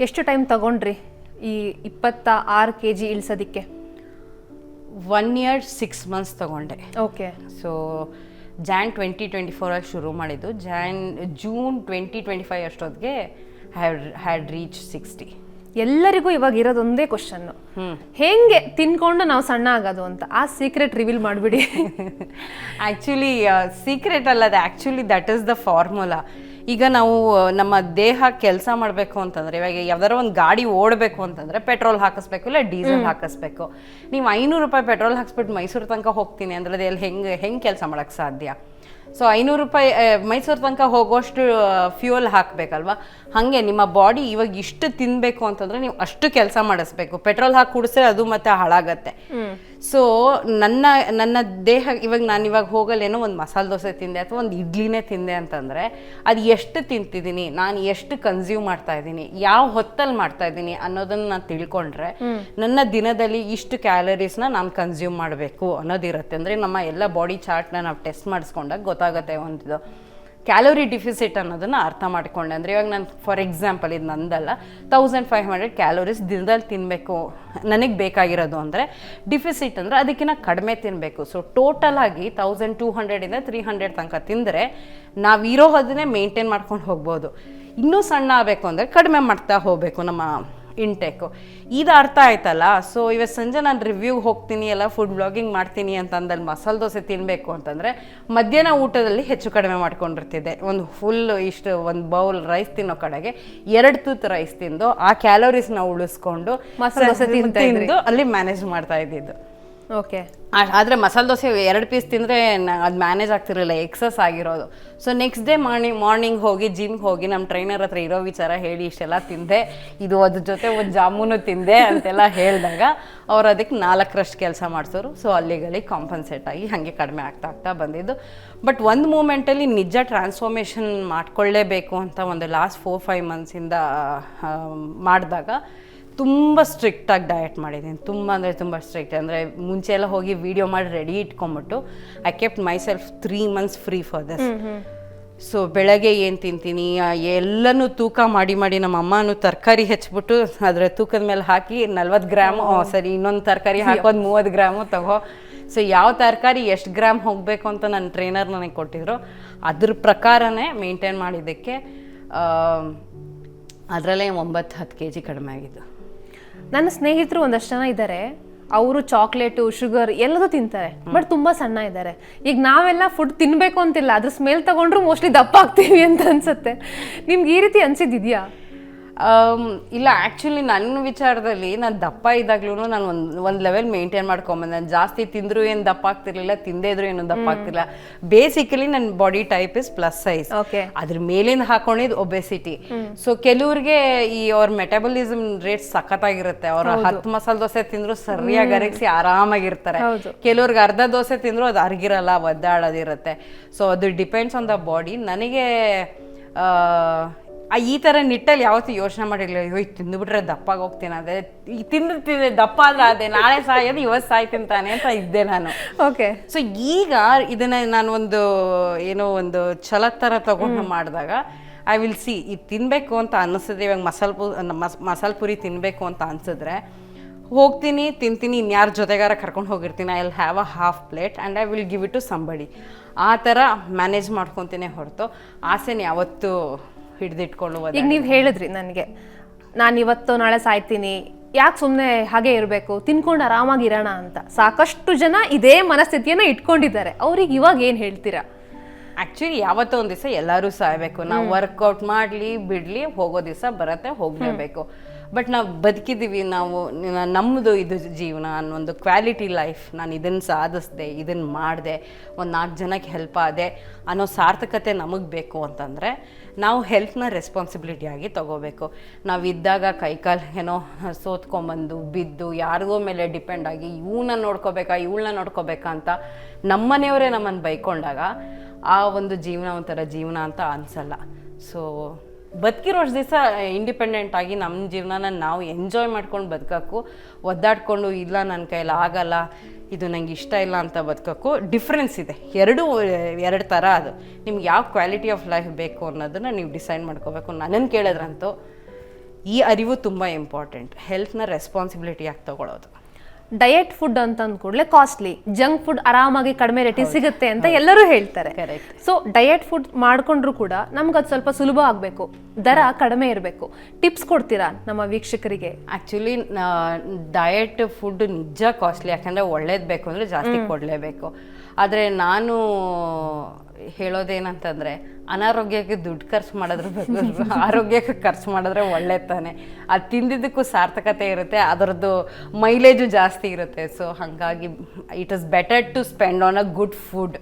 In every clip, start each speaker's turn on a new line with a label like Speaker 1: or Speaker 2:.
Speaker 1: ಎಷ್ಟು ಟೈಮ್ ತಗೊಂಡ್ರಿ ಈ 26 kg ಇಳಿಸೋದಕ್ಕೆ?
Speaker 2: 1 year 6 months ತಗೊಂಡೆ.
Speaker 1: ಓಕೆ.
Speaker 2: ಸೊ ಜಾನ್ 2024 ಶುರು ಮಾಡಿದ್ದು, ಜೂನ್ 2025 ಅಷ್ಟೊತ್ತಿಗೆ ಹ್ಯಾಡ್ ರೀಚ್ 60.
Speaker 1: ಎಲ್ಲರಿಗೂ ಇವಾಗ ಇರೋದೊಂದೇ ಕ್ವಶನ್ನು, ಹೆಂಗೆ ತಿನ್ಕೊಂಡು ನಾವು ಸಣ್ಣ ಆಗೋದು ಅಂತ. ಆ ಸೀಕ್ರೆಟ್ ರಿವೀಲ್ ಮಾಡಿಬಿಡಿ.
Speaker 2: ಆ್ಯಕ್ಚುಲಿ ಸೀಕ್ರೆಟ್ ಅಲ್ಲದೆ, actually that is the formula. ಈಗ ನಾವು ನಮ್ಮ ದೇಹ ಕೆಲಸ ಮಾಡಬೇಕು ಅಂತಂದರೆ, ಇವಾಗ ಯಾವ್ದಾರ ಒಂದು ಗಾಡಿ ಓಡಬೇಕು ಅಂತಂದರೆ ಪೆಟ್ರೋಲ್ ಹಾಕಿಸ್ಬೇಕು, ಇಲ್ಲ ಡೀಸೆಲ್ ಹಾಕಿಸ್ಬೇಕು. ನೀವು 500 ರೂಪಾಯಿ ಪೆಟ್ರೋಲ್ ಹಾಕ್ಸ್ಬಿಟ್ಟು ಮೈಸೂರು ತನಕ ಹೋಗ್ತೀನಿ ಅಂದರೆ ಅದು ಎಲ್ಲಿ ಹೆಂಗೆ ಕೆಲಸ ಮಾಡೋಕ್ಕೆ ಸಾಧ್ಯ? ಸೊ 500 ರೂಪಾಯಿ ಮೈಸೂರು ತನಕ ಹೋಗೋಷ್ಟು ಫ್ಯೂಯಲ್ ಹಾಕಬೇಕಲ್ವ. ಹಾಗೆ ನಿಮ್ಮ ಬಾಡಿ ಇವಾಗ ಇಷ್ಟು ತಿನ್ನಬೇಕು ಅಂತಂದರೆ ನೀವು ಕೆಲಸ ಮಾಡಿಸ್ಬೇಕು. ಪೆಟ್ರೋಲ್ ಹಾಕಿ ಕುಡಿಸಿದ್ರೆ ಅದು ಮತ್ತೆ ಹಾಳಾಗತ್ತೆ. ಸೊ ನನ್ನ ದೇಹ ಇವಾಗ ಹೋಗಲೇನೋ ಒಂದು ಮಸಾಲೆ ದೋಸೆ ತಿಂದೆ ಅಥವಾ ಒಂದು ಇಡ್ಲಿನೇ ತಿಂದೆ ಅಂತಂದರೆ ಅದು ಎಷ್ಟು ತಿಂತಿದ್ದೀನಿ, ನಾನು ಎಷ್ಟು ಕನ್ಸ್ಯೂಮ್ ಮಾಡ್ತಾ ಇದ್ದೀನಿ, ಯಾವ ಹೊತ್ತಲ್ಲಿ ಮಾಡ್ತಾ ಇದ್ದೀನಿ ಅನ್ನೋದನ್ನು ನಾನು ತಿಳ್ಕೊಂಡ್ರೆ ನನ್ನ ದಿನದಲ್ಲಿ ಇಷ್ಟು ಕ್ಯಾಲರೀಸ್ನ ನಾನು ಕನ್ಸ್ಯೂಮ್ ಮಾಡಬೇಕು ಅನ್ನೋದಿರುತ್ತೆ. ಅಂದರೆ ನಮ್ಮ ಎಲ್ಲ ಬಾಡಿ ಚಾರ್ಟ್ನ ನಾವು ಟೆಸ್ಟ್ ಮಾಡಿಸ್ಕೊಂಡಾಗ ಗೊತ್ತಾಗುತ್ತೆ ಒಂದು ಕ್ಯಾಲೋರಿ ಡಿಫಿಸಿಟ್ ಅನ್ನೋದನ್ನು ಅರ್ಥ ಮಾಡ್ಕೊಂಡೆ. ಅಂದರೆ ಇವಾಗ ನಾನು ಫಾರ್ ಎಕ್ಸಾಂಪಲ್, ಇದು ನಂದಲ್ಲ, 1500 ಕ್ಯಾಲೋರೀಸ್ ದಿನದಲ್ಲಿ ತಿನ್ನಬೇಕು ನನಗೆ ಬೇಕಾಗಿರೋದು ಅಂದರೆ, ಡಿಫಿಸಿಟ್ ಅಂದರೆ ಅದಕ್ಕಿಂತ ಕಡಿಮೆ ತಿನ್ನಬೇಕು. ಸೊ ಟೋಟಲ್ ಆಗಿ 1200 300 ತನಕ ತಿಂದರೆ ನಾವಿರೋದನ್ನೇ ಮೇಂಟೈನ್ ಮಾಡ್ಕೊಂಡು ಹೋಗ್ಬೋದು. ಇನ್ನೂ ಸಣ್ಣ ಆಗಬೇಕು ಅಂದರೆ ಕಡಿಮೆ ಮಾಡ್ತಾ ಹೋಗಬೇಕು ನಮ್ಮ ಇಂಟೇಕು. ಇದು ಅರ್ಥ ಆಯ್ತಲ್ಲ. ಸೊ ಇವತ್ತು ಸಂಜೆ ನಾನು ರಿವ್ಯೂಗೆ ಹೋಗ್ತೀನಿ, ಎಲ್ಲ ಫುಡ್ ಬ್ಲಾಗಿಂಗ್ ಮಾಡ್ತೀನಿ ಅಂತಂದಲ್ಲಿ ಮಸಾಲೆ ದೋಸೆ ತಿನ್ನಬೇಕು ಅಂತಂದರೆ ಮಧ್ಯಾಹ್ನ ಊಟದಲ್ಲಿ ಹೆಚ್ಚು ಕಡಿಮೆ ಮಾಡ್ಕೊಂಡಿರ್ತಿದ್ದೆ. ಒಂದು ಒಂದು ಬೌಲ್ ರೈಸ್ ತಿನ್ನೋ ಕಡೆಗೆ 2 ತೂತು ರೈಸ್ ತಿಂದು ಆ ಕ್ಯಾಲೋರೀಸ್ನ ಉಳಿಸ್ಕೊಂಡು
Speaker 1: ಮಸಾಲೆ ದೋಸೆ
Speaker 2: ತಿಂದು ಅಲ್ಲಿ ಮ್ಯಾನೇಜ್ ಮಾಡ್ತಾ ಇದ್ದಿದ್ದು.
Speaker 1: ಓಕೆ.
Speaker 2: ಆದರೆ ಮಸಾಲೆ ದೋಸೆ 2 ಪೀಸ್ ತಿಂದರೆ ಅದು ಮ್ಯಾನೇಜ್ ಆಗ್ತಿರಲಿಲ್ಲ, ಎಕ್ಸಸ್ ಆಗಿರೋದು. ಸೊ ನೆಕ್ಸ್ಟ್ ಡೇ ಮಾರ್ನಿಂಗ್ ಹೋಗಿ ಜಿಮ್ಗೆ ಹೋಗಿ ನಮ್ಮ ಟ್ರೈನರ್ ಹತ್ರ ಇರೋ ವಿಚಾರ ಹೇಳಿ ಇಷ್ಟೆಲ್ಲ ತಿಂದೆ, ಇದು ಅದ್ರ ಜೊತೆ ಒಂದು ಜಾಮೂನು ತಿಂದೆ ಅಂತೆಲ್ಲ ಹೇಳಿದಾಗ ಅವ್ರು ಅದಕ್ಕೆ 4ರಷ್ಟು ಕೆಲಸ ಮಾಡಿಸೋರು. ಸೊ ಅಲ್ಲಿಗೆ ಕಾಂಪನ್ಸೇಟ್ ಆಗಿ ಹಾಗೆ ಕಡಿಮೆ ಆಗ್ತಾ ಬಂದಿದ್ದು. ಬಟ್ ಒಂದು ಮೂಮೆಂಟಲ್ಲಿ ನಿಜ ಟ್ರಾನ್ಸ್ಫಾರ್ಮೇಷನ್ ಮಾಡ್ಕೊಳ್ಳೇಬೇಕು ಅಂತ ಒಂದು ಲಾಸ್ಟ್ 4-5 ಮಂತ್ಸಿಂದ ಮಾಡಿದಾಗ ತುಂಬ ಸ್ಟ್ರಿಕ್ಟಾಗಿ ಡಯಟ್ ಮಾಡಿದ್ದೀನಿ. ತುಂಬ ಅಂದರೆ ತುಂಬ ಸ್ಟ್ರಿಕ್ಟ್. ಅಂದರೆ ಮುಂಚೆ ಎಲ್ಲ ಹೋಗಿ ವೀಡಿಯೋ ಮಾಡಿ ರೆಡಿ ಇಟ್ಕೊಂಬಿಟ್ಟು I kept myself 3 months free for this. So ಬೆಳಗ್ಗೆ ಏನು ತಿಂತೀನಿ ಎಲ್ಲನೂ ತೂಕ ಮಾಡಿ ನಮ್ಮ ಅಮ್ಮನೂ ತರಕಾರಿ ಹೆಚ್ಚಿಬಿಟ್ಟು ಅದರ ತೂಕದ ಮೇಲೆ ಹಾಕಿ 40 ಗ್ರಾಮು ಇನ್ನೊಂದು ತರಕಾರಿ ಹಾಕೋದು 30 ಗ್ರಾಮು ತಗೋ. ಸೊ ಯಾವ ತರಕಾರಿ ಎಷ್ಟು ಗ್ರಾಮ್ ಹೋಗಬೇಕು ಅಂತ ನನ್ನ ಟ್ರೈನರ್ ನನಗೆ ಕೊಟ್ಟಿದ್ರು, ಅದ್ರ ಪ್ರಕಾರನೇ ಮೇಂಟೈನ್ ಮಾಡಿದ್ದಕ್ಕೆ ಅದರಲ್ಲೇ 9-10 kg ಕಡಿಮೆ ಆಗಿದ್ದು.
Speaker 1: ನನ್ನ ಸ್ನೇಹಿತರು ಒಂದಷ್ಟು ಜನ ಇದ್ದಾರೆ, ಅವರು ಚಾಕ್ಲೇಟು ಶುಗರ್ ಎಲ್ಲದೂ ತಿಂತಾರೆ, ಬಟ್ ತುಂಬ ಸಣ್ಣ ಇದ್ದಾರೆ. ಈಗ ನಾವೆಲ್ಲ ಫುಡ್ ತಿನ್ನಬೇಕು ಅಂತಿಲ್ಲ, ಅದ್ರ ಸ್ಮೆಲ್ ತಗೊಂಡ್ರು ಮೋಸ್ಟ್ಲಿ ದಪ್ಪ ಆಗ್ತೀವಿ ಅಂತ ಅನ್ಸುತ್ತೆ. ನಿಮ್ಗೆ ಈ ರೀತಿ ಅನ್ಸಿದ್ದಿದೆಯಾ?
Speaker 2: ಇಲ್ಲ, ಆ್ಯಕ್ಚುಲಿ ನನ್ನ ವಿಚಾರದಲ್ಲಿ ನಾನು ದಪ್ಪ ಇದ್ದಾಗ್ಲೂ ನಾನು ಒಂದು ಲೆವೆಲ್ ಮೇಂಟೈನ್ ಮಾಡ್ಕೊಂಬಂದೆ. ನಾನು ಜಾಸ್ತಿ ತಿಂದರೂ ಏನು ದಪ್ಪ ಆಗ್ತಿರ್ಲಿಲ್ಲ, ತಿಂದೇ ಇದ್ರು ಏನು ದಪ್ಪ ಆಗ್ತಿರ್ಲಿಲ್ಲ. ಬೇಸಿಕಲಿ ನನ್ನ body type is plus size. ಅದ್ರ ಮೇಲಿಂದ ಹಾಕೊಂಡಿದ್ದು ಒಬೆಸಿಟಿ. ಸೊ ಕೆಲವ್ರಿಗೆ ಅವ್ರ ಮೆಟಬಲಿಸಮ್ ರೇಟ್ ಸಖತ್ತಾಗಿರುತ್ತೆ. ಅವ್ರ 10 ಮಸಾಲೆ ದೋಸೆ ತಿಂದ್ರು ಸರಿಯಾಗಿ ಅರಗಿಸಿ ಆರಾಮಾಗಿರ್ತಾರೆ. ಕೆಲವ್ರಿಗೆ ಅರ್ಧ ದೋಸೆ ತಿಂದ್ರು ಅದು ಅರ್ಗಿರಲ್ಲ, ಒದ್ದಾಡೋದಿರುತ್ತೆ. ಸೊ ಅದು ಡಿಪೆಂಡ್ಸ್ ಆನ್ ದ ಬಾಡಿ. ನನಗೆ ಈ ಥರ ನಿಟ್ಟಲ್ಲಿ ಯಾವತ್ತೂ ಯೋಚನೆ ಮಾಡಿರಲಿಲ್ಲ, ಅಯ್ಯೋ ಇದು ತಿಂದುಬಿಟ್ರೆ ದಪ್ಪಾಗಿ ಹೋಗ್ತೀನಿ, ಅದೇ ಈ ತಿಂದಿರ್ತಿದ್ದೆ ದಪ್ಪ ಅಲ್ಲ, ಅದೇ ನಾಳೆ ಸಾಯೋದು ಇವತ್ತು ಸಾಯ್ತೀನಿ ತಾನೆ ಅಂತ ಇದ್ದೆ ನಾನು.
Speaker 1: ಓಕೆ.
Speaker 2: ಸೊ ಈಗ ಇದನ್ನು ನಾನು ಒಂದು ಛಲದ ಥರ ತಗೊಂಡು ಮಾಡಿದಾಗ ಐ ವಿಲ್ ಸಿ ಇದು ತಿನ್ನಬೇಕು ಅಂತ ಅನ್ನಿಸಿದ್ರೆ, ಇವಾಗ ಮಸಾಲೆ ಪುರಿ ತಿನ್ನಬೇಕು ಅಂತ ಅನಿಸಿದ್ರೆ ಹೋಗ್ತೀನಿ, ತಿಂತೀನಿ, ಇನ್ಯಾರ ಜೊತೆಗಾರ ಕರ್ಕೊಂಡು ಹೋಗಿರ್ತೀನಿ, I will have a half plate and I will give it to somebody. ಆ ಥರ ಮ್ಯಾನೇಜ್ ಮಾಡ್ಕೊತೀನಿ ಹೊರತು ಆಸೆನ ಯಾವತ್ತೂ ಹಿಡಿದಿಟ್ಕೊಂಡು.
Speaker 1: ಈಗ ನೀವು ಹೇಳಿದ್ರಿ ನನಗೆ, ನಾನು ಇವತ್ತು ನಾಳೆ ಸಾಯ್ತೀನಿ, ಯಾಕೆ ಸುಮ್ಮನೆ ಹಾಗೆ ಇರಬೇಕು, ತಿನ್ಕೊಂಡು ಆರಾಮಾಗಿರೋಣ ಅಂತ. ಸಾಕಷ್ಟು ಜನ ಇದೇ ಮನಸ್ಥಿತಿಯನ್ನು ಇಟ್ಕೊಂಡಿದ್ದಾರೆ. ಅವ್ರಿಗೆ ಇವಾಗ ಏನು ಹೇಳ್ತೀರಾ?
Speaker 2: ಆ್ಯಕ್ಚುಲಿ ಯಾವತ್ತೋ ಒಂದು ದಿವಸ ಎಲ್ಲರೂ ಸಾಯಬೇಕು. ನಾವು ವರ್ಕೌಟ್ ಮಾಡಲಿ ಬಿಡಲಿ, ಹೋಗೋ ದಿವಸ ಬರುತ್ತೆ, ಹೋಗಲೇಬೇಕು. ಬಟ್ ನಾವು ಬದುಕಿದ್ದೀವಿ, ನಮ್ಮದು ಇದು ಜೀವನ ಅನ್ನೋ ಒಂದು ಕ್ವಾಲಿಟಿ ಲೈಫ್. ನಾನು ಇದನ್ನು ಸಾಧಿಸಿದೆ, ಇದನ್ನು ಮಾಡಿದೆ, ಒಂದು 4 ಜನಕ್ಕೆ ಹೆಲ್ಪ್ ಆದೆ ಅನ್ನೋ ಸಾರ್ಥಕತೆ ನಮಗೆ ಬೇಕು ಅಂತಂದರೆ ನಾವು ಹೆಲ್ತ್ನ ರೆಸ್ಪಾನ್ಸಿಬಿಲಿಟಿಯಾಗಿ ತೊಗೋಬೇಕು. ನಾವಿದ್ದಾಗ ಕೈಕಾಲು ಏನೋ ಸೋತ್ಕೊಂಬಂದು ಬಿದ್ದು ಯಾರಿಗೋ ಮೇಲೆ ಡಿಪೆಂಡ್ ಆಗಿ ಇವಳನ್ನ ನೋಡ್ಕೋಬೇಕಾ ಅಂತ ನಮ್ಮನೆಯವರೇ ನಮ್ಮನ್ನು ಬೈಕೊಂಡಾಗ ಆ ಒಂದು ಜೀವನ ಒಂಥರ ಜೀವನ ಅಂತ ಅನಿಸಲ್ಲ. ಸೊ ಬದುಕಿರೋಷ್ಟು ದಿವಸ ಇಂಡಿಪೆಂಡೆಂಟ್ ಆಗಿ ನಮ್ಮ ಜೀವನನ ನಾವು ಎಂಜಾಯ್ ಮಾಡ್ಕೊಂಡು ಬದುಕೋಕ್ಕೂ, ಒದ್ದಾಡಿಕೊಂಡು ಇಲ್ಲ ನನ್ನ ಕೈಯಲ್ಲಿ ಆಗಲ್ಲ, ಇದು ನಂಗೆ ಇಷ್ಟ ಇಲ್ಲ ಅಂತ ಬದುಕೋಕ್ಕೂ ಡಿಫ್ರೆನ್ಸ್ ಇದೆ. ಎರಡು ಥರ. ಅದು ನಿಮ್ಗೆ ಯಾವ ಕ್ವಾಲಿಟಿ ಆಫ್ ಲೈಫ್ ಬೇಕು ಅನ್ನೋದನ್ನು ನೀವು ಡಿಸೈಡ್ ಮಾಡ್ಕೋಬೇಕು. ನನ್ನನ್ನು ಕೇಳಿದ್ರಂತೂ ಈ ಅರಿವು ತುಂಬ ಇಂಪಾರ್ಟೆಂಟ್, ಹೆಲ್ತ್ನ ರೆಸ್ಪಾನ್ಸಿಬಿಲಿಟಿಯಾಗಿ ತಗೊಳ್ಳೋದು.
Speaker 1: ಡಯಟ್ ಫುಡ್ ಅಂತ ಅಂದ ಕೂಡಲೇ ಕಾಸ್ಟ್ಲಿ, ಜಂಕ್ ಫುಡ್ ಆರಾಮಾಗಿ ಕಡಿಮೆ ರೇಟಿಗೆ ಸಿಗುತ್ತೆ ಅಂತ ಎಲ್ಲರೂ ಹೇಳ್ತಾರೆ. ಸೊ ಡಯಟ್ ಫುಡ್ ಮಾಡ್ಕೊಂಡ್ರು ಕೂಡ ನಮ್ಗೆ ಅದು ಸ್ವಲ್ಪ ಸುಲಭ ಆಗಬೇಕು, ದರ ಕಡಿಮೆ ಇರಬೇಕು. ಟಿಪ್ಸ್ ಕೊಡ್ತೀರಾ ನಮ್ಮ ವೀಕ್ಷಕರಿಗೆ?
Speaker 2: ಆ್ಯಕ್ಚುಲಿ ಡಯಟ್ ಫುಡ್ ನಿಜ ಕಾಸ್ಟ್ಲಿ, ಯಾಕಂದರೆ ಒಳ್ಳೇದು ಬೇಕು ಅಂದರೆ ಜಾಸ್ತಿ ಕೊಡಲೇಬೇಕು. ಆದರೆ ನಾನು ಹೇಳೋದೇನಂತಂದರೆ ಅನಾರೋಗ್ಯಕ್ಕೆ ದುಡ್ಡು ಖರ್ಚು ಮಾಡೋದ್ರ ಬದಲು ಆರೋಗ್ಯಕ್ಕೆ ಖರ್ಚು ಮಾಡಿದ್ರೆ ಒಳ್ಳೆ ತಾನೆ. ಅದು ತಿಂದಿದ್ದಕ್ಕೂ ಸಾರ್ಥಕತೆ ಇರುತ್ತೆ, ಅದರದ್ದು ಮೈಲೇಜು ಜಾಸ್ತಿ ಇರುತ್ತೆ. ಸೊ ಹಾಗಾಗಿ it is better to spend on a good food.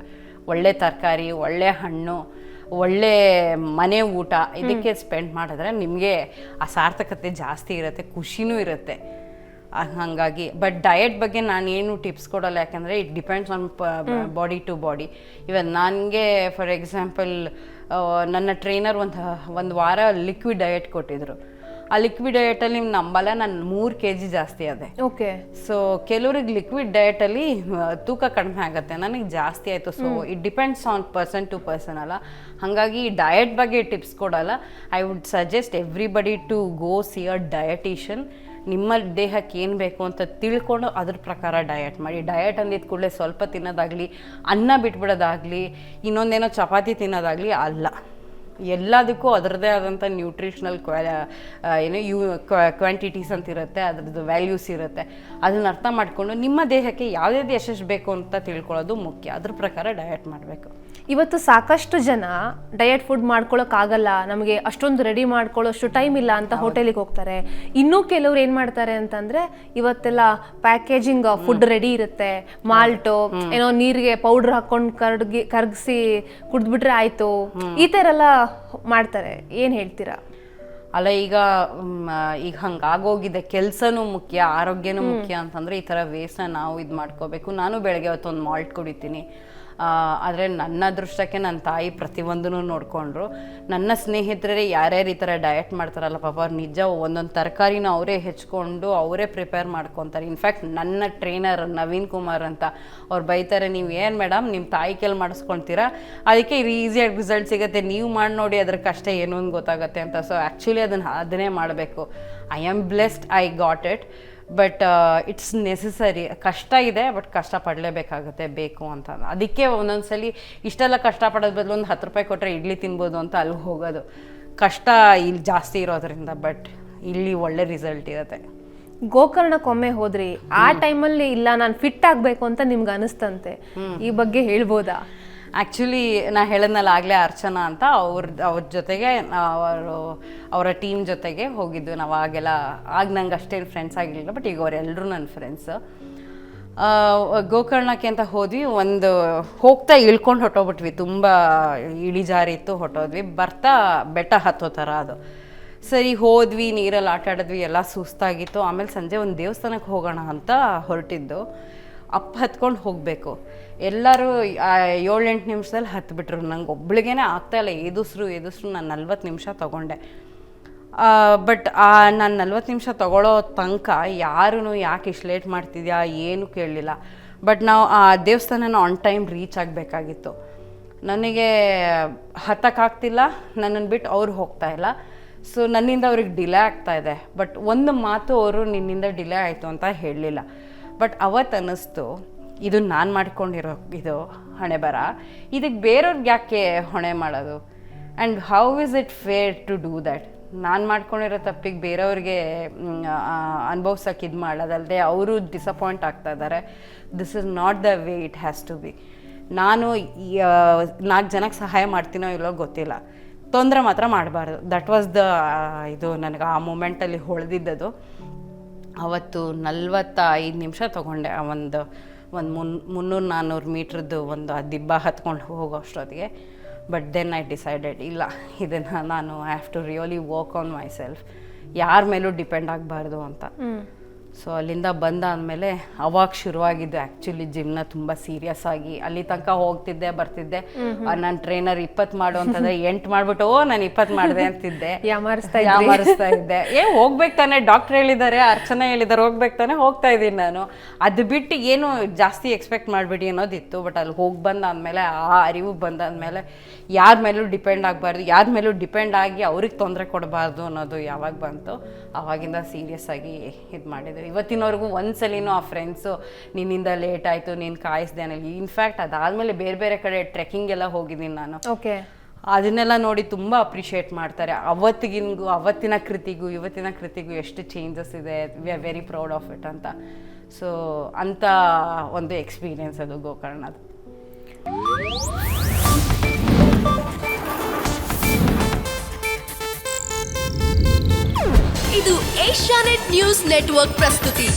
Speaker 2: ಒಳ್ಳೆ ತರಕಾರಿ, ಒಳ್ಳೆ ಹಣ್ಣು, ಒಳ್ಳೆ ಮನೆ ಊಟ, ಇದಕ್ಕೆ ಸ್ಪೆಂಡ್ ಮಾಡಿದ್ರೆ ನಿಮಗೆ ಆ ಸಾರ್ಥಕತೆ ಜಾಸ್ತಿ ಇರುತ್ತೆ, ಖುಷಿನೂ ಇರುತ್ತೆ. ಹಾಗಾಗಿ ಬಟ್ ಡಯಟ್ ಬಗ್ಗೆ ನಾನು ಏನು ಟಿಪ್ಸ್ ಕೊಡಲ್ಲ, ಯಾಕಂದರೆ it depends on body to body. Even ನನಗೆ ಫಾರ್ ಎಕ್ಸಾಂಪಲ್ ನನ್ನ ಟ್ರೈನರ್ ಒಂದು ವಾರ ಲಿಕ್ವಿಡ್ ಡಯಟ್ ಕೊಟ್ಟಿದ್ರು. ಆ ಲಿಕ್ವಿಡ್ ಡಯಟಲ್ಲಿ ನೀವು ನಂಬಲ್ಲ, ನಾನು 3 kg ಜಾಸ್ತಿ ಆದೆ.
Speaker 1: ಓಕೆ.
Speaker 2: ಸೊ ಕೆಲವ್ರಿಗೆ ಲಿಕ್ವಿಡ್ ಡಯಟಲ್ಲಿ ತೂಕ ಕಡಿಮೆ ಆಗುತ್ತೆ, ನನಗೆ ಜಾಸ್ತಿ ಆಯಿತು. So it depends on person to person ಅಲ್ಲ. ಹಾಗಾಗಿ ಡಯಟ್ ಬಗ್ಗೆ ಟಿಪ್ಸ್ ಕೊಡಲ್ಲ. I would suggest everybody to go see a dietician. ನಿಮ್ಮ ದೇಹಕ್ಕೆ ಏನು ಬೇಕು ಅಂತ ತಿಳ್ಕೊಂಡು ಅದ್ರ ಪ್ರಕಾರ ಡಯಟ್ ಮಾಡಿ. ಡಯಟ್ ಅಂದಿದ್ದ ಕೂಡಲೇ ಸ್ವಲ್ಪ ತಿನ್ನೋದಾಗಲಿ, ಅನ್ನ ಬಿಟ್ಬಿಡೋದಾಗಲಿ, ಇನ್ನೊಂದೇನೋ ಚಪಾತಿ ತಿನ್ನೋದಾಗಲಿ ಅಲ್ಲ. ಎಲ್ಲದಕ್ಕೂ ಅದರದ್ದೇ ಆದಂಥ ನ್ಯೂಟ್ರಿಷನಲ್ ಕ್ವಾಂಟಿಟೀಸ್ ಅಂತ ಇರುತ್ತೆ, ಅದರದ್ದು ವ್ಯಾಲ್ಯೂಸ್ ಇರುತ್ತೆ. ಅದನ್ನ ಅರ್ಥ ಮಾಡಿಕೊಂಡು ನಿಮ್ಮ ದೇಹಕ್ಕೆ ಯಾವುದ್ಯಾವ್ದು ಎಷ್ಟೆಷ್ಟು ಬೇಕು ಅಂತ ತಿಳ್ಕೊಳ್ಳೋದು ಮುಖ್ಯ. ಅದ್ರ ಪ್ರಕಾರ ಡಯಟ್ ಮಾಡಬೇಕು.
Speaker 1: ಇವತ್ತು ಸಾಕಷ್ಟು ಜನ ಡಯಟ್ ಫುಡ್ ಮಾಡ್ಕೊಳ್ಳೋಕ್ಕಾಗಲ್ಲ, ನಮಗೆ ಅಷ್ಟೊಂದು ರೆಡಿ ಮಾಡ್ಕೊಳ್ಳೋಷ್ಟು ಟೈಮ್ ಇಲ್ಲ ಅಂತ ಹೋಟೆಲಿಗೆ ಹೋಗ್ತಾರೆ. ಇನ್ನೂ ಕೆಲವ್ರು ಏನು ಮಾಡ್ತಾರೆ ಅಂತಂದರೆ, ಇವತ್ತೆಲ್ಲ ಪ್ಯಾಕೇಜಿಂಗ್ ಫುಡ್ ರೆಡಿ ಇರುತ್ತೆ, ಮಾಲ್ಟು ಏನೋ ನೀರಿಗೆ ಪೌಡ್ರ್ ಹಾಕ್ಕೊಂಡು ಕರ್ಗಿಸಿ ಕುಡಿದ್ಬಿಟ್ರೆ ಆಯಿತು, ಈ ಥರ ಎಲ್ಲ ಮಾಡ್ತಾರೆ. ಏನು ಹೇಳ್ತೀರಾ?
Speaker 2: ಅಲ್ಲ, ಈಗ ಹಂಗೆ ಆಗೋಗಿದೆ. ಕೆಲಸನೂ ಮುಖ್ಯ, ಆರೋಗ್ಯನೂ ಮುಖ್ಯ ಅಂತಂದರೆ ಈ ಥರ ವೇಸ್ಟ್ನ ನಾವು ಇದು ಮಾಡ್ಕೋಬೇಕು. ನಾನು ಬೆಳಗ್ಗೆ ಹೊತ್ತೊಂದು ಮಾಲ್ಟ್ ಕುಡಿತೀನಿ. ಆದರೆ ನನ್ನ ಅದೃಷ್ಟಕ್ಕೆ ನನ್ನ ತಾಯಿ ಪ್ರತಿಯೊಂದನ್ನು ನೋಡಿಕೊಂಡ್ರು. ನನ್ನ ಸ್ನೇಹಿತರೇ ಯಾರ್ಯಾರು ಈ ಥರ ಡಯಟ್ ಮಾಡ್ತಾರಲ್ಲ, ಪಾಪ ಅವ್ರು ನಿಜ ಒಂದೊಂದು ತರಕಾರಿನ ಅವರೇ ಹೆಚ್ಕೊಂಡು ಅವರೇ ಪ್ರಿಪೇರ್ ಮಾಡ್ಕೊತಾರೆ. ಇನ್ಫ್ಯಾಕ್ಟ್ ನನ್ನ ಟ್ರೈನರ್ ನವೀನ್ ಕುಮಾರ್ ಅಂತ, ಅವ್ರು ಬೈತಾರೆ, ನೀವು ಏನು ಮೇಡಮ್ ನಿಮ್ಮ ತಾಯಿ ಕೈಲಿ ಮಾಡಿಸ್ಕೊಳ್ತೀರಾ, ಅದಕ್ಕೆ ಈಸಿಯಾಗಿ ರಿಸಲ್ಟ್ ಸಿಗುತ್ತೆ, ನೀವು ಮಾಡಿ ನೋಡಿ ಅದ್ರ ಕಷ್ಟ ಏನು ಅಂತ ಗೊತ್ತಾಗುತ್ತೆ ಅಂತ. ಸೊ ಆ್ಯಕ್ಚುಲಿ ಅದನ್ನೇ ಮಾಡಬೇಕು. I am blessed, I got it. But it's necessary. ಕಷ್ಟ ಇದೆ, ಬಟ್ ಕಷ್ಟಪಡಲೇಬೇಕಾಗುತ್ತೆ ಬೇಕು ಅಂತ. ಅದಕ್ಕೆ ಒಂದೊಂದ್ಸಲಿ ಇಷ್ಟೆಲ್ಲ ಕಷ್ಟಪಡೋದು ಬದಲು ಒಂದು 10 ರೂಪಾಯಿ ಕೊಟ್ಟರೆ ಇಡ್ಲಿ ತಿನ್ಬೋದು ಅಂತ ಅಲ್ಲಿ ಹೋಗೋದು. ಕಷ್ಟ ಇಲ್ಲಿ ಜಾಸ್ತಿ ಇರೋದ್ರಿಂದ, ಬಟ್ ಇಲ್ಲಿ ಒಳ್ಳೆ ರಿಸಲ್ಟ್ ಇರುತ್ತೆ.
Speaker 1: ಗೋಕರ್ಣಕ್ಕೊಮ್ಮೆ ಹೋದ್ರಿ, ಆ ಟೈಮಲ್ಲಿ ಇಲ್ಲ ನಾನು ಫಿಟ್ ಆಗಬೇಕು ಅಂತ ನಿಮ್ಗೆ ಅನಿಸ್ತಂತೆ, ಈ ಬಗ್ಗೆ ಹೇಳ್ಬೋದಾ?
Speaker 2: ಆ್ಯಕ್ಚುಲಿ ನಾ ಹೇಳದ್ನಲ್ಲ ಆಗಲೇ, ಅರ್ಚನಾ ಅಂತ, ಅವ್ರ ಜೊತೆಗೆ ಅವರ ಟೀಮ್ ಜೊತೆಗೆ ಹೋಗಿದ್ದು ನಾವು. ಆಗ ನಂಗೆ ಅಷ್ಟೇನು ಫ್ರೆಂಡ್ಸ್ ಆಗಿರಲಿಲ್ಲ, ಬಟ್ ಈಗ ಅವರೆಲ್ಲರೂ ನನ್ನ ಫ್ರೆಂಡ್ಸು. ಗೋಕರ್ಣಕ್ಕೆ ಅಂತ ಹೋದ್ವಿ. ಹೋಗ್ತಾ ಇಳ್ಕೊಂಡು ಹೊಟ್ಟೋಗ್ಬಿಟ್ವಿ, ತುಂಬ ಇಳಿಜಾರಿತ್ತು, ಹೊಟ್ಟೋದ್ವಿ. ಬರ್ತಾ ಬೆಟ್ಟ ಹತ್ತೋ ಥರ ಅದು. ಸರಿ ಹೋದ್ವಿ, ನೀರಲ್ಲಿ ಆಟ ಆಡಿದ್ವಿ, ಎಲ್ಲ ಸುಸ್ತಾಗಿತ್ತು. ಆಮೇಲೆ ಸಂಜೆ ಒಂದು ದೇವಸ್ಥಾನಕ್ಕೆ ಹೋಗೋಣ ಅಂತ ಹೊರಟಿದ್ದು. ಹತ್ಕೊಂಡು ಹೋಗಬೇಕು. ಎಲ್ಲರೂ 7-8 ನಿಮಿಷದಲ್ಲಿ ಹತ್ಬಿಟ್ರು. ನಂಗೆ ಒಬ್ಳಿಗೇನೆ ಆಗ್ತಾಯಿಲ್ಲ, ಎದುಸ್ರು ನಾನು 40 ನಿಮಿಷ ತೊಗೊಂಡೆ. ಬಟ್ ನಾನು 40 ನಿಮಿಷ ತೊಗೊಳ್ಳೋ ತನಕ ಯಾರೂ ಯಾಕೆ ಇಷ್ಟು ಲೇಟ್ ಮಾಡ್ತಿದ್ಯಾ ಏನು ಕೇಳಲಿಲ್ಲ. ಬಟ್ ನಾವು ಆ ದೇವಸ್ಥಾನನ ಆನ್ ಟೈಮ್ ರೀಚ್ ಆಗಬೇಕಾಗಿತ್ತು. ನನಗೆ ಹತ್ತಕ್ಕಾಗ್ತಿಲ್ಲ, ನನ್ನನ್ನು ಬಿಟ್ಟು ಅವ್ರು ಹೋಗ್ತಾಯಿಲ್ಲ. ಸೊ ನನ್ನಿಂದ ಅವ್ರಿಗೆ ಡಿಲೇ ಆಗ್ತಾಯಿದೆ. ಬಟ್ ಒಂದು ಮಾತು ಅವರು ನಿನ್ನಿಂದ ಡಿಲೇ ಆಯಿತು ಅಂತ ಹೇಳಲಿಲ್ಲ. ಬಟ್ ಅವತ್ತು ಅನ್ನಿಸ್ತು, ಇದು ನಾನು ಮಾಡ್ಕೊಂಡಿರೋ ಇದು ಹಣೆ ಬರ, ಇದಕ್ಕೆ ಬೇರೆಯವ್ರಿಗೆ ಯಾಕೆ ಹೊಣೆ ಮಾಡೋದು? And how is it fair to do that? ನಾನು ಮಾಡ್ಕೊಂಡಿರೋ ತಪ್ಪಿಗೆ ಬೇರೆಯವ್ರಿಗೆ ಅನುಭವ್ಸೋಕೆ ಇದು ಮಾಡೋದಲ್ಲದೆ ಅವರು ಡಿಸಪಾಯಿಂಟ್ ಆಗ್ತಾ ಇದ್ದಾರೆ. This is not the way it has to be. ನಾನು 4 ಜನಕ್ಕೆ ಸಹಾಯ ಮಾಡ್ತೀನೋ ಇಲ್ಲೋ ಗೊತ್ತಿಲ್ಲ, ತೊಂದರೆ ಮಾತ್ರ ಮಾಡಬಾರ್ದು. ದಟ್ ವಾಸ್ ದ ಇದು ನನಗೆ ಆ ಮೂಮೆಂಟಲ್ಲಿ ಹೊಳೆದಿದ್ದದು. ಅವತ್ತು 45 ನಿಮಿಷ ತೊಗೊಂಡೆ ಒಂದು 300-400 ಮೀಟ್ರದ್ದು ಒಂದು ದಿಬ್ಬ ಹತ್ಕೊಂಡು ಹೋಗೋ ಅಷ್ಟೊತ್ತಿಗೆ. ಬಟ್ ದೆನ್ ಐ ಡಿಸೈಡೆಡ್, ಇಲ್ಲ ಇದನ್ನು ನಾನು I have to really work on myself, ಯಾರ ಮೇಲೂ ಡಿಪೆಂಡ್ ಆಗಬಾರ್ದು ಅಂತ. ಸೊ ಅಲ್ಲಿಂದ ಬಂದಾದಮೇಲೆ ಅವಾಗ ಶುರುವಾಗಿದ್ದು ಆ್ಯಕ್ಚುಲಿ ಜಿಮ್ನ ತುಂಬ ಸೀರಿಯಸ್ ಆಗಿ. ಅಲ್ಲಿ ತನಕ ಹೋಗ್ತಿದ್ದೆ ಬರ್ತಿದ್ದೆ, ನನ್ನ ಟ್ರೈನರ್ 20 ಮಾಡು ಅಂತಂದ್ರೆ 8 ಮಾಡ್ಬಿಟ್ಟು ನಾನು 20 ಮಾಡಿದೆ ಅಂತಿದ್ದೆ, ಯಾಮಾರಿಸ್ತಾ ಇದ್ದೆ. ಹೋಗ್ಬೇಕು ತಾನೆ, ಡಾಕ್ಟರ್ ಹೇಳಿದ್ದಾರೆ, ಅರ್ಚನಾ ಹೇಳಿದ್ದಾರೆ ಹೋಗ್ಬೇಕು ತಾನೆ, ಹೋಗ್ತಾ ಇದ್ದೀನಿ ನಾನು. ಅದು ಬಿಟ್ಟು ಏನು ಜಾಸ್ತಿ ಎಕ್ಸ್ಪೆಕ್ಟ್ ಮಾಡಬೇಡಿ ಅನ್ನೋದಿತ್ತು. ಬಟ್ ಅಲ್ಲಿ ಹೋಗಿ ಬಂದಾದ್ಮೇಲೆ ಆ ಅರಿವು ಬಂದಾದ್ಮೇಲೆ ಯಾರ ಮೇಲೂ ಡಿಪೆಂಡ್ ಆಗಬಾರ್ದು, ಯಾರ ಮೇಲೂ ಡಿಪೆಂಡ್ ಆಗಿ ಅವ್ರಿಗೆ ತೊಂದರೆ ಕೊಡಬಾರ್ದು ಅನ್ನೋದು ಯಾವಾಗ ಬಂತು ಆವಾಗಿಂದ ಸೀರಿಯಸ್ ಆಗಿ ಇದು ಮಾಡಿದ್ವಿ. ಇವತ್ತಿನವರೆಗೂ ಒಂದ್ಸಲಿನೂ ಆ ಫ್ರೆಂಡ್ಸು ನಿನ್ನಿಂದ ಲೇಟ್ ಆಯಿತು, ನೀನು ಕಾಯಿಸ್ದೆ ಅನ್ನೋದು. ಇನ್ಫ್ಯಾಕ್ಟ್ ಅದಾದಮೇಲೆ ಬೇರೆ ಬೇರೆ ಕಡೆ ಟ್ರೆಕ್ಕಿಂಗ್ ಎಲ್ಲ ಹೋಗಿದ್ದೀನಿ ನಾನು.
Speaker 1: ಓಕೆ,
Speaker 2: ಅದನ್ನೆಲ್ಲ ನೋಡಿ ತುಂಬ ಅಪ್ರಿಷಿಯೇಟ್ ಮಾಡ್ತಾರೆ. ಅವತ್ತಿನ ಕೃತಿಗೂ ಇವತ್ತಿನ ಕೃತಿಗೂ ಎಷ್ಟು ಚೇಂಜಸ್ ಇದೆ, we are very proud of it ಅಂತ. ಸೊ ಅಂಥ ಒಂದು ಎಕ್ಸ್ಪೀರಿಯೆನ್ಸ್ ಅದು ಗೋಕರ್ಣದು.
Speaker 3: ಇದು ಏಷ್ಯಾನೆಟ್ ನ್ಯೂಸ್ ನೆಟ್ವರ್ಕ್ ಪ್ರಸ್ತುತಿ.